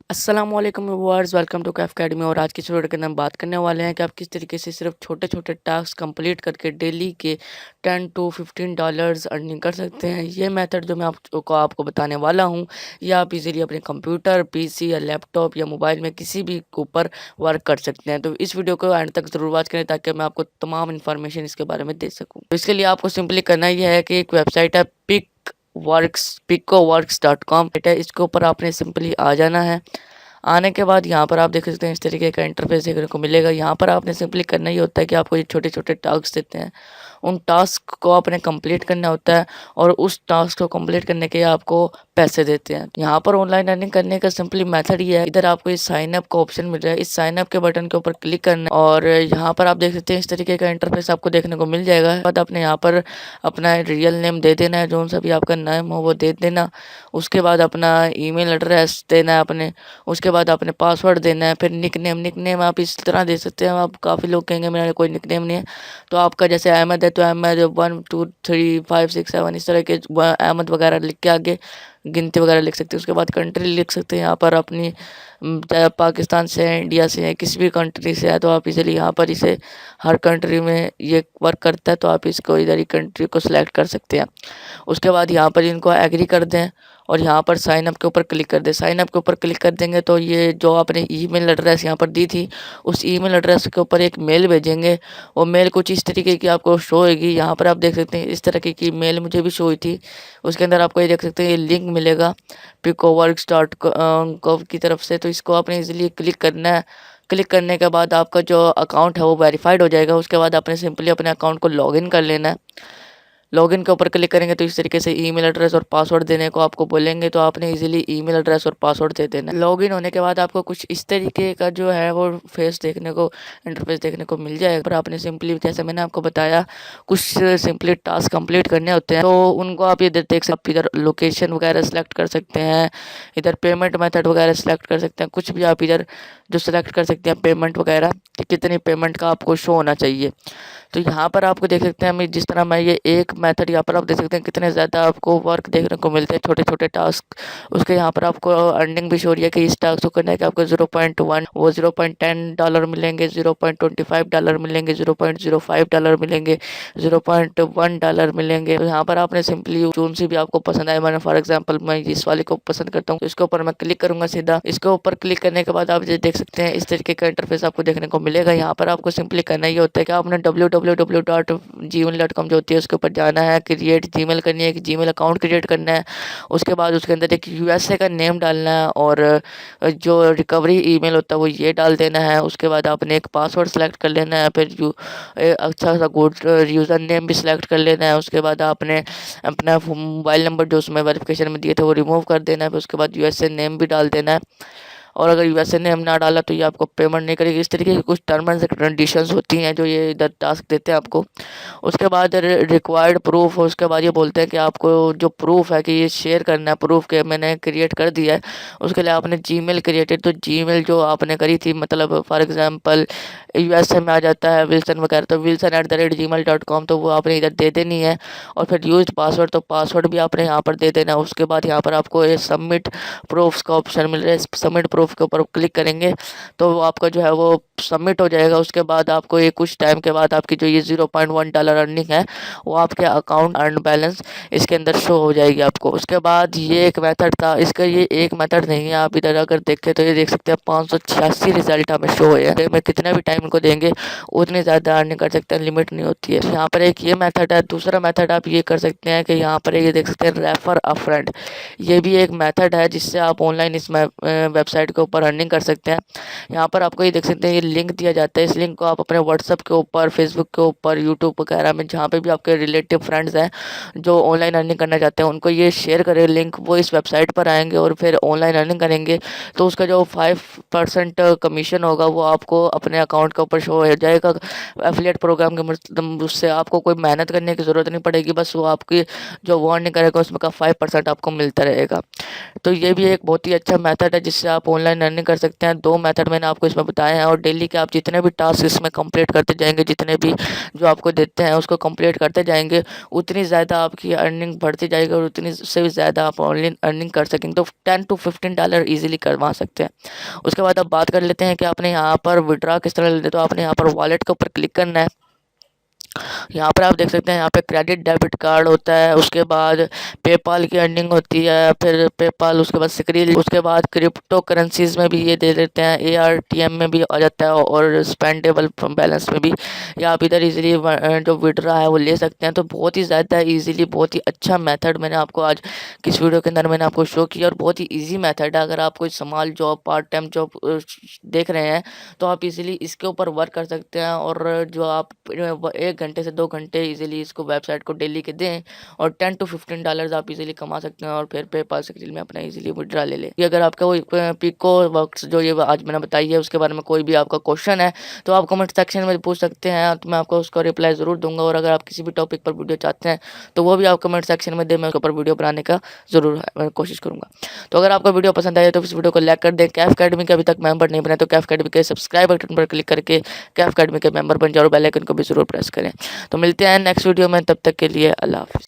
अस्सलाम-ओ-अलैकुम viewers, welcome to काइफacademy। और आज की इस वीडियो के अंदर हम बात करने वाले हैं कि आप किस तरीके से सिर्फ छोटे-छोटे टास्क कंप्लीट करके डेली के 10 टू 15 डॉलर्स अर्निंग कर सकते हैं। ये मेथड जो मैं आपको बताने वाला हूँ, ये आप इजीली अपने कंप्यूटर, पीसी या लैपटॉप या मोबाइल में किसी भी के ऊपर वर्क कर सकते हैं। तो इस वीडियो को एंड तक ज़रूर वॉच करें ताकि मैं आपको तमाम इन्फॉर्मेशन इसके बारे में दे सकूँ। तो इसके लिए आपको सिंपली करना ये है कि एक वेबसाइट है picoworks.com है, इसके ऊपर आपने सिंपली आ जाना है। आने के बाद यहाँ पर आप देख सकते हैं इस तरीके का इंटरफेस देखने को मिलेगा। यहाँ पर आपने सिंपली करना ही होता है कि आपको ये छोटे-छोटे टास्क देते हैं, उन टास्क को आपने कंप्लीट करना होता है और उस टास्क को कंप्लीट करने के आपको पैसे देते हैं। यहाँ पर ऑनलाइन अर्निंग करने का सिंपली मेथड ये है, इधर आपको इस साइन अप का ऑप्शन मिल रहा है, इस साइन अप के बटन के ऊपर क्लिक करना है और यहाँ पर आप देख सकते हैं इस तरीके का इंटरफेस आपको देखने को मिल जाएगा। बाद आपने यहाँ पर अपना रियल नेम दे देना है, जो सा भी आपका नाम हो वो दे देना। उसके बाद अपना ईमेल एड्रेस देना है अपने, उसके बाद आपने पासवर्ड देना है। फिर निकनेम आप इस तरह दे सकते हैं। आप काफ़ी लोग कहेंगे मेरा कोई निकनेम नहीं है, तो आपका जैसे अहमद है तो अहमद 1 2 3 5 6 7 इस तरह के अहमद वगैरह लिख के आगे गिनती वगैरह लिख सकते हैं। उसके बाद कंट्री लिख सकते हैं यहाँ पर अपनी, चाहे पाकिस्तान से है, इंडिया से है, किसी भी कंट्री से है तो आप इजीली यहाँ पर इसे हर कंट्री में ये वर्क करता है, तो आप इसको इधर ही कंट्री को सिलेक्ट कर सकते हैं। उसके बाद यहाँ पर इनको एग्री कर दें और यहाँ पर साइन अप के ऊपर क्लिक कर दें। साइन अप के ऊपर क्लिक कर देंगे तो ये जो आपने ईमेल एड्रेस यहाँ पर दी थी, उस ईमेल एड्रेस के ऊपर एक मेल भेजेंगे। वो मेल कुछ इस तरीके की आपको शो होगी। यहाँ पर आप देख सकते हैं इस तरीके की मेल मुझे भी शो हुई थी। उसके अंदर आपको ये देख सकते हैं ये लिंक मिलेगा picoworks.com की तरफ से, तो इसको आपने इजीली क्लिक करना है। क्लिक करने के बाद आपका जो अकाउंट है वो वेरीफाइड हो जाएगा। उसके बाद आपने सिंपली अपने अकाउंट को लॉगिन कर लेना है। लॉगिन के ऊपर क्लिक करेंगे तो इस तरीके से ईमेल एड्रेस और पासवर्ड देने को आपको बोलेंगे, तो आपने इजीली ईमेल एड्रेस और पासवर्ड दे देना है। लॉगिन होने के बाद आपको कुछ इस तरीके का जो है वो फेस देखने को, इंटरफेस देखने को मिल जाएगा। पर आपने सिंपली जैसे मैंने आपको बताया कुछ सिंपली टास्क कंप्लीट करने होते हैं, तो उनको आप ये देख सकते, आप इधर लोकेशन वगैरह सेलेक्ट कर सकते हैं, इधर पेमेंट मेथड वगैरह सेलेक्ट कर सकते हैं। कुछ भी आप इधर जो सेलेक्ट कर सकते हैं पेमेंट वगैरह कि कितनी पेमेंट का आपको शो होना चाहिए। तो यहाँ पर आपको देख सकते हैं मैं जिस तरह मैं ये एक मेथड यहाँ पर आप देख सकते हैं कितने ज़्यादा आपको वर्क देखने को मिलते हैं, छोटे छोटे टास्क। उसके यहाँ पर आपको अर्निंग भी शो हो रही है कि इस टास्क को करने के आपको 0.1 वो 0.10 डॉलर मिलेंगे, 0.25 डॉलर मिलेंगे, 0.05 डॉलर मिलेंगे, 0.1 डॉलर मिलेंगे। तो यहाँ पर आपने सिंपली जोन सी भी आपको पसंद आए, मैंने फॉर एग्जाम्पल मैं इस वाले को पसंद करता हूँ, इसके ऊपर मैं क्लिक करूंगा सीधा। इसके ऊपर क्लिक करने के बाद आप ये देख सकते हैं इस तरीके का इंटरफेस आपको देखने को मिलेगा। यहाँ पर आपको सिंपली करना ही होता है कि आपने www.gmail.com जो होती है उसके ऊपर जाना है, क्रिएट जीमेल करनी है, कि जीमेल अकाउंट क्रिएट करना है। उसके बाद उसके अंदर एक यूएसए का नेम डालना है और जो रिकवरी ईमेल होता है वो ये डाल देना है। उसके बाद आपने एक पासवर्ड सेलेक्ट कर लेना है, फिर अच्छा सा गुड यूज़र नेम भी सिलेक्ट कर लेना है। उसके बाद आपने अपना मोबाइल नंबर जो उसमें वेरिफिकेशन में दिए थे वो रिमूव कर देना है। फिर उसके बाद यूएसए नेम भी डाल देना है, और अगर यूएसए नेम ना डाला तो ये आपको पेमेंट नहीं करेगी। इस तरीके की कुछ टर्म एंड कंडीशंस होती हैं जो ये इधर टास्क देते हैं आपको। उसके बाद रिक्वायर्ड प्रूफ, उसके बाद ये बोलते हैं कि आपको जो प्रूफ है कि ये शेयर करना है, प्रूफ के मैंने क्रिएट कर दिया है। उसके लिए आपने जीमेल क्रिएटेड, तो जीमेल जो आपने करी थी, मतलब फॉर एग्जांपल यूएसए में आ जाता है विल्सन वगैरह, तो wilson@gmail.com, तो वो आपने इधर दे देनी है। और फिर यूज पासवर्ड, तो पासवर्ड भी आपने यहाँ पर दे देना है। उसके बाद यहाँ पर आपको ये सबमिट प्रूफ्स का ऑप्शन मिल रहा है, सबमिट प्रूफ के ऊपर क्लिक करेंगे तो वो आपका जो है वो सबमिट हो जाएगा। उसके बाद आपको ये कुछ टाइम के बाद आपकी जो ये 0.1 डॉलर अर्निंग है वो आपके अकाउंट अर्न बैलेंस इसके अंदर शो हो जाएगी आपको। उसके बाद ये एक मेथड था, इसका ये एक मेथड नहीं है, आप इधर अगर देखें तो ये देख सकते हैं 586 रिजल्ट हमें शो हुए हैं। में कितना भी टाइम इनको देंगे उतनी ज़्यादा अर्निंग कर सकते हैं, लिमिट नहीं होती है। यहाँ पर एक ये मेथड है। दूसरा मेथड आप ये कर सकते हैं कि यहाँ पर ये देख सकते हैं रेफर अ फ्रेंड, ये भी एक मेथड है जिससे आप ऑनलाइन इस वेबसाइट के ऊपर अर्निंग कर सकते हैं। यहाँ पर आपको ये देख सकते हैं ये लिंक दिया जाता है, इस लिंक को आप अपने व्हाट्सअप के ऊपर, फेसबुक के ऊपर, यूट्यूब वगैरह में जहाँ पे भी आपके रिलेटिव फ्रेंड्स हैं जो ऑनलाइन अर्निंग करना चाहते हैं उनको ये शेयर करें लिंक, वो इस वेबसाइट पर आएंगे और फिर ऑनलाइन अर्निंग करेंगे। तो उसका जो 5% कमीशन होगा वो आपको अपने अकाउंट के ऊपर शो हो जाएगा। एफिलिएट प्रोग्राम के मतलब उससे आपको कोई मेहनत करने की ज़रूरत नहीं पड़ेगी, बस वो आपकी जो अर्निंग करेगा उसमें का 5% आपको मिलता रहेगा। तो ये भी एक बहुत ही अच्छा मेथड है जिससे आप ऑनलाइन अर्निंग कर सकते हैं। 2 मेथड मैंने आपको इसमें बताए हैं और डेली के आप जितने भी टास्क इसमें कंप्लीट करते जाएँगे, जितने भी जो आपको देते हैं उसको कंप्लीट करते जाएँगे, उतनी ज़्यादा आपकी अर्निंग बढ़ती जाएगी और उतनी से भी ज़्यादा आप ऑनलाइन अर्निंग कर सकेंगे। तो $10 to $15 ईज़िली करवा सकते हैं। उसके बाद अब बात कर लेते हैं कि आपने यहाँ पर विथड्रॉ किस तरह लेते हैं। तो आपने यहाँ पर वॉलेट के ऊपर क्लिक करना है। यहाँ पर आप देख सकते हैं यहाँ पे क्रेडिट डेबिट कार्ड होता है, उसके बाद पेपाल की अर्निंग होती है, फिर पेपाल, उसके बाद सिक्रिल, उसके बाद क्रिप्टो करेंसीज में भी ये दे देते हैं, ARTM में भी आ जाता है और स्पेंडेबल बैलेंस में भी। या आप इधर इजीली जो विड्रा है वो ले सकते हैं। तो बहुत ही ज़्यादा इजीली, बहुत ही अच्छा मेथड मैंने आपको आज किस वीडियो के अंदर मैंने आपको शो किया और बहुत ही ईजी मेथड है। अगर आप कोई small job, part time job देख रहे हैं तो आप इजीली इसके ऊपर वर्क कर सकते हैं और जो आप 1 घंटे से 2 घंटे इजीली इसको वेबसाइट को डेली के दें और $10 to $15 आप इजीली कमा सकते हैं और फिर पेपाल से में अपना इजीली विड्रा ले लें। अगर आपका कोई पिको वर्क्स जो ये आज मैंने बताई है उसके बारे में कोई भी आपका क्वेश्चन है तो आप कमेंट सेक्शन में पूछ सकते हैं, तो मैं आपको उसका रिप्लाई ज़रूर दूंगा। और अगर आप किसी भी टॉपिक पर वीडियो चाहते हैं तो वो भी आप कमेंट सेक्शन में दें, मैं उसके ऊपर वीडियो बनाने का ज़रूर कोशिश करूँगा। तो अगर आपको वीडियो पसंद आए तो इस वीडियो को लाइक कर दें। कैफ अकेडमी के अभी तक मेंबर नहीं बने तो कैफ अकेडमी के सब्सक्राइब बटन पर क्लिक करके कैफ अकेडमी के मेंबर बन जाओ और बेल आइकन को भी ज़रूर प्रेस करें। तो मिलते हैं नेक्स्ट वीडियो में, तब तक के लिए अल्लाह हाफ़िज़।